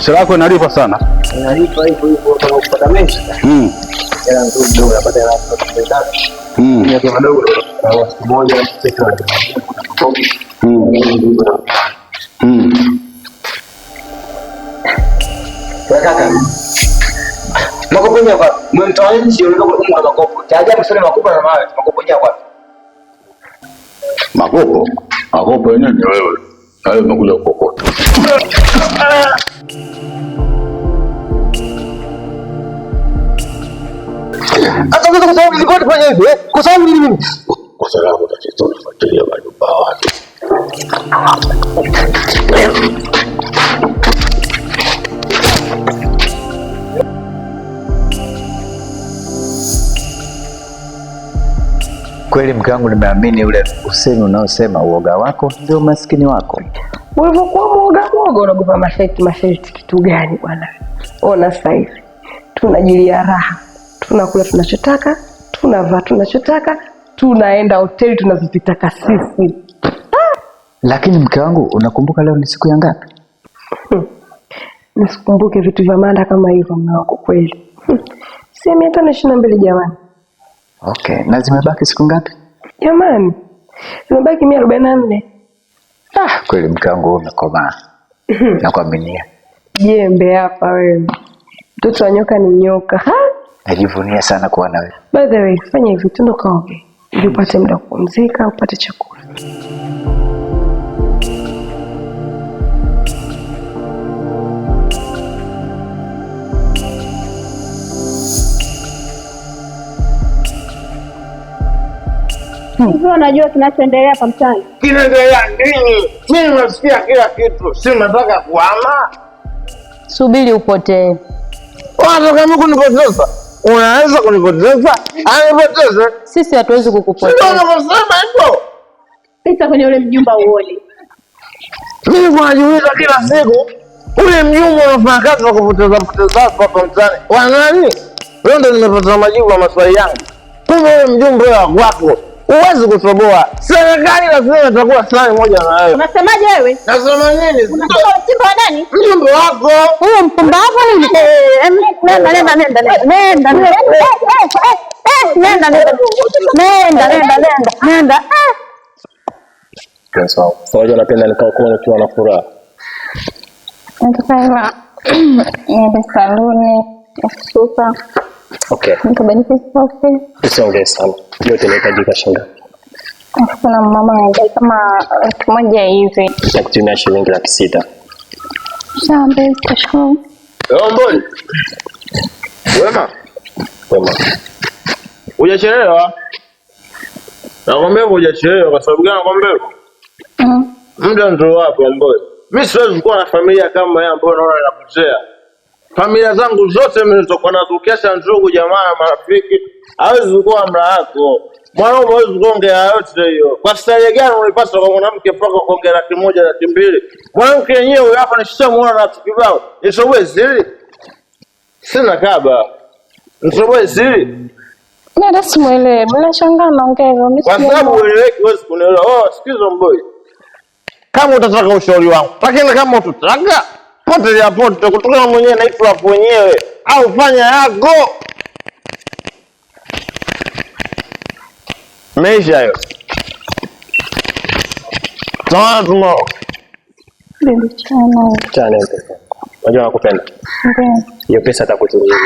Biashara yako inalipa sana. Inalipa hivyo kama kupata mengi. Hela nzuri unapata hela nzuri. Ni kidogo na siku moja pesa. Kaka. Makopo hapa. Mtaani sio ndio kwa makopo. Taajabu sana makopo na mawe. Makopo hapa. Makopo yenyewe ni wewe. Hayo umekuja kokota. Hata kwa sababu nilikuwa nifanya hivyo, kwa sababu nini? Kwa sababu tatizo unafuatilia majumba ya watu. Kweli mke wangu, nimeamini ule usemi unaosema uoga wako ndio umaskini wako. Ulivyokuwa mwoga unagopa masharti kitu gani bwana? Ona sasa hivi tunajilia raha, tunakula tunachotaka, tunavaa tunachotaka, tunaenda hoteli tunazozitaka sisi. Lakini mke wangu, unakumbuka leo ni siku ya ngapi? Nisikumbuke vitu vya maana kama hivyo mume wako kweli. Si 522 jamani. Okay, na zimebaki siku ngapi? Jamani, zimebaki 144. Kweli mke wangu umekomaa. Nakuaminia. Jembe hapa wewe. Mtoto wa nyoka ni nyoka. Najivunia sana kuwa na wewe. By the way, fanya hivi, tundo kaoge. Ili upate muda kupumzika, upate chakula. Hivi unajua kinachoendelea hapa mtaani? Kinaendelea nini? Mimi nasikia kila kitu. Si nataka kuhama. Subiri upotee. Unataka mimi kunipoteza? Unaweza kunipoteza? Anipoteze? Sisi hatuwezi kukupoteza. Sio unasema hivyo. Pita kwenye ule mjumba uone. Mimi najiuliza kila siku, ule mjumba unafanya kazi wa kupoteza hapa mtaani. Wa nani? Leo ndo nimepata majibu ya maswali yangu. Kumbe ule mjumba wako huwezi kutoboa. Serikali lazima itakuwa slani moja na wewe. Unasemaje wewe? Nasema nini? Unataka mchimba wa nani? Mjumba wako. Huyo mpumbavu ni nenda. Sawa. Sawa, napenda nikao kuona ukiwa na furaha. Nataka niende saluni, nisuka. Okay. Nikabadilisha safi. Usiongee sana. Yote inahitajika shilingi. Kuna mama anadai kama 1,000 hivi. Nitakutumia shilingi 600. Sawa, tashukuru. Mbona? Wema. Hujachelewa? Nakwambia hujachelewa kwa sababu gani nakwambia? Muda ndio wapo mbona? Mimi siwezi kuwa na familia kama yeye ambayo naona inapotea. Familia zangu zote mimi nitokuwa nazo kiasi ndugu jamaa marafiki. Hawezi kuwa mla yako. Mwanaume hawezi kuongea yote hiyo. Kwa staili gani unapaswa kwa mwanamke mpaka kuongea 100,000 200? Mwanamke yenyewe hapa nishamuona na tukibao. Nisoboe siri. Sina kaba. Nisoboe siri. Nenda simuelewe. Mnashangaa naongea hivyo. Kwa sababu ueleweki huwezi kunielewa. Sikiza mboi. Kama utataka ushauri wangu. Lakini kama utataka potelea pote kutoka mwenyewe na ifu hapo wenyewe au fanya yako. Meisha hiyo. Sawa tomorrow. Bibi Chana pesa. Unajua nakupenda. Hiyo pesa atakutumia.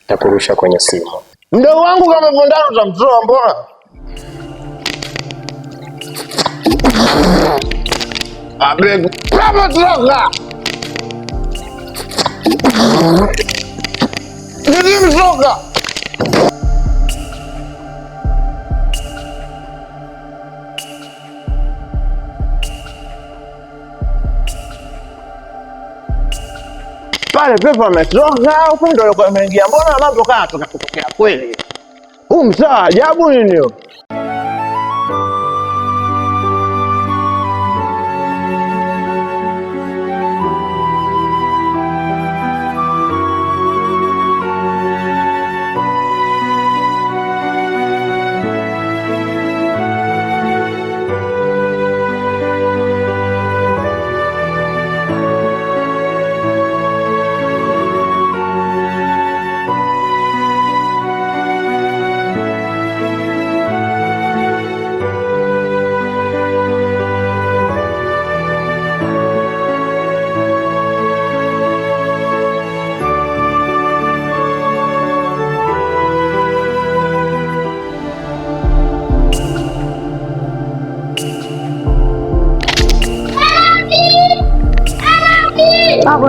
Takurusha kwenye simu. Mdogo wangu kama vondano utamtoa mbona? Abeg, kama troka. Ndio mtoka. Pale pepa ametoka, upendo ulikuwa umeingia. Mbona mambo kana kutokea kweli? Msaa ajabu nini?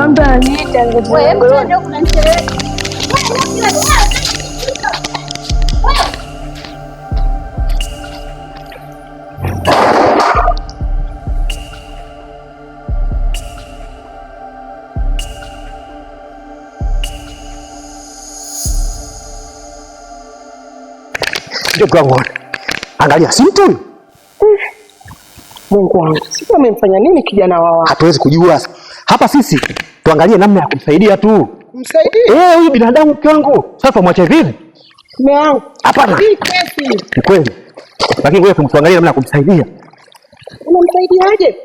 Nakwambia aniita wewe ndio kunanichelewesha. Ndio kwangu. Angalia si mtu huyu. Mungu wangu. Sio amemfanya nini kijana wao? Hatuwezi kujua. Hapa sisi tuangalie namna ya kumsaidia tu. Kumsaidia? Huyu binadamu mke wangu. Sasa mwache vipi? Mume wangu. Hapana. Ni kweli. Lakini ngoja tumtuangalie namna ya kumsaidia. Unamsaidiaje?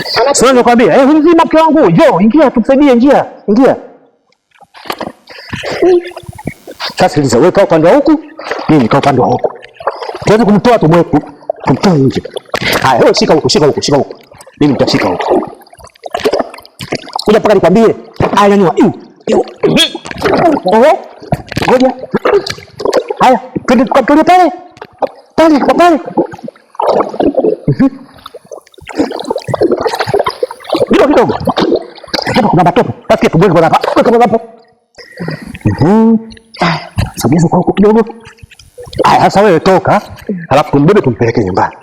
Sasa nakwambia, huyu mzima mke wangu. Njoo, ingia tumsaidie ingia. Sasa sikiliza, wewe kaa upande wa huku, mimi nikaa upande wa huku. Tuweze kumtoa kumtoa nje. Haya, wewe shika huku. Mimi nitashika huku. Kuja mpaka nikwambie. Haya nyanyua. Ngoja. Haya, twende tukatoe pale. Pale. Kidogo. Hapo kuna matope. Basi tubweke kwa hapa. Sogeza kwa huko kidogo. Sasa wewe toka, halafu tumbebe tumpeleke nyumbani.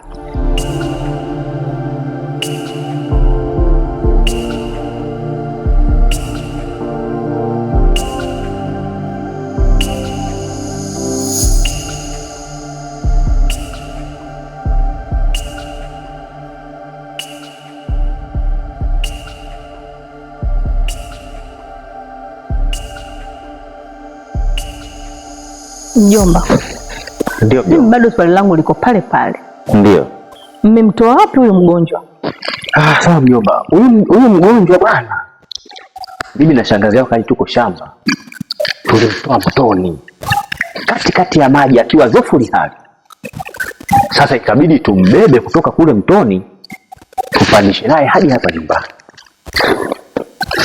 Mjomba. Ndio. Bado swali langu liko pale pale. Ndio. Mmemtoa wapi huyu mgonjwa? Sawa mjomba. Huyu mgonjwa bwana. Mimi na shangazi yako kali tuko shamba. Tulimtoa mtoni. Katikati ya maji akiwa dhofuli hali. Sasa ikabidi tumbebe kutoka kule mtoni tupandishe naye hadi hapa nyumbani.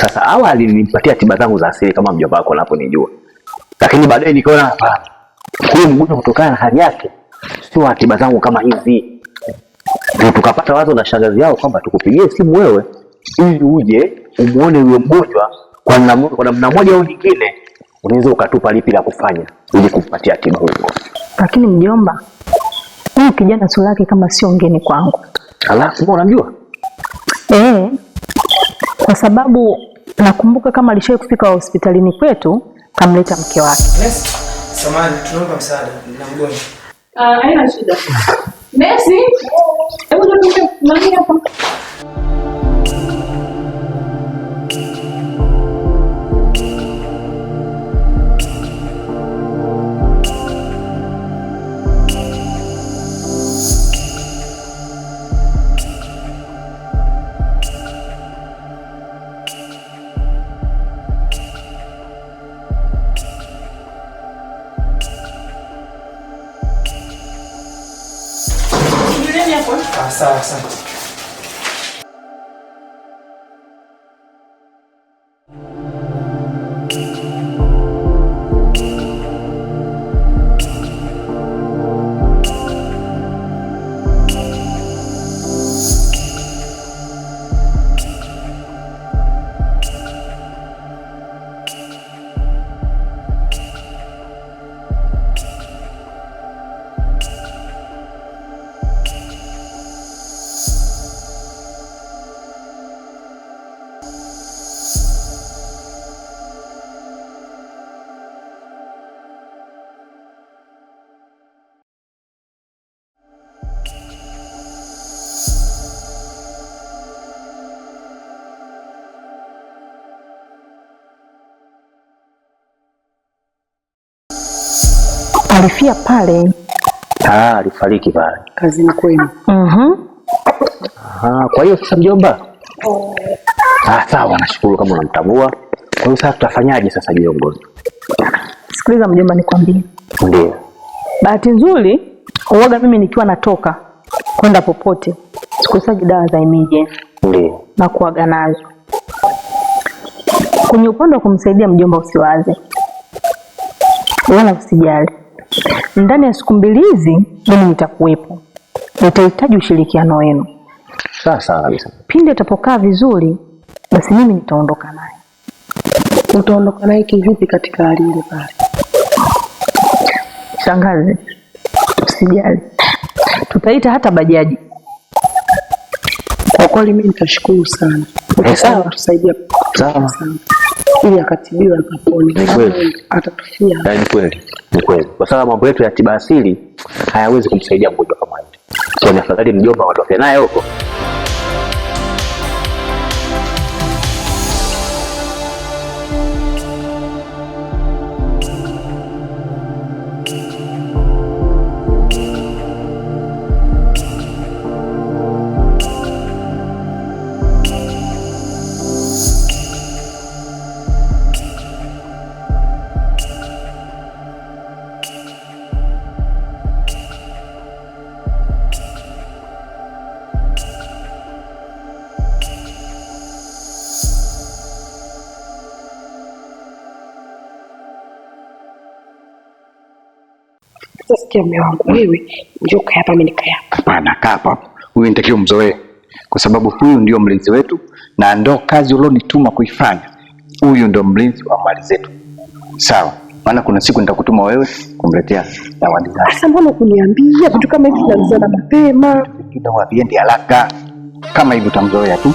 Sasa awali nilimpatia tiba zangu za asili kama mjomba wako anaponijua. Lakini baadaye nikaona hapana. Huyu mgonjwa kutokana na hali yake sio tiba zangu kama hizi. Ndio tukapata wazo na shangazi yao kwamba tukupigie simu wewe ili uje umuone yule mgonjwa kwa namna moja au nyingine, unaweza ukatupa lipi la kufanya ili kumpatia tiba huko. Lakini mjomba, huyu kijana sura yake kama sio ngeni kwangu. Alafu mbona unamjua? Kwa sababu nakumbuka kama alishawahi kufika hospitalini kwetu kamleta mke wake. Yes. Samahani, tunaomba msaada na mgonjwa. Haina shida. Messi. Hebu ndio nani hapa? Sawa, asante. Alifia pale. Alifariki pale. Kazini kwenu. Kwa hiyo sasa mjomba. Sawa, nashukuru kama unamtambua. Kwa hiyo sasa tutafanyaje sasa viongozi? Sikiliza mjomba nikwambie. Ndio. Bahati nzuri, uoga mimi nikiwa natoka kwenda popote, sikusaji dawa za emergency. Ndio. Na kuaga nazo. Kwenye upande wa kumsaidia mjomba usiwaze. Wala usijali. Ndani ya siku mbili hizi mimi nitakuwepo. Nitahitaji ushirikiano wenu. Sawa kabisa. Pindi atapokaa vizuri, basi mimi nitaondoka naye. Utaondoka naye kivipi katika hali ile pale? Shangazi, usijali, tutaita hata bajaji. Kwa kweli mimi nitashukuru sana. Sawa, tusaidia sawa sana. Ili akatibiwa akapone. Atatufia. Ni kweli. Kwa sababu mambo yetu ya tiba asili hayawezi kumsaidia mgonjwa kama yule. So ni afadhali mjomba watoke naye huko. Sikia mume wangu, wewe njoo kaa hapa, mimi nikaa hapa. Hapana, kaa hapa. Huyu nitakiwa mzoee, kwa sababu huyu ndio mlinzi wetu na ndo kazi ulionituma kuifanya. Huyu ndio mlinzi wa mali zetu, sawa? Maana kuna siku nitakutuma wewe kumletea zawadi zake. Sasa mbona kuniambia vitu kama hivi? Tunalizana mapema, Kitu haviendi haraka. Kama hivi utamzoea tu.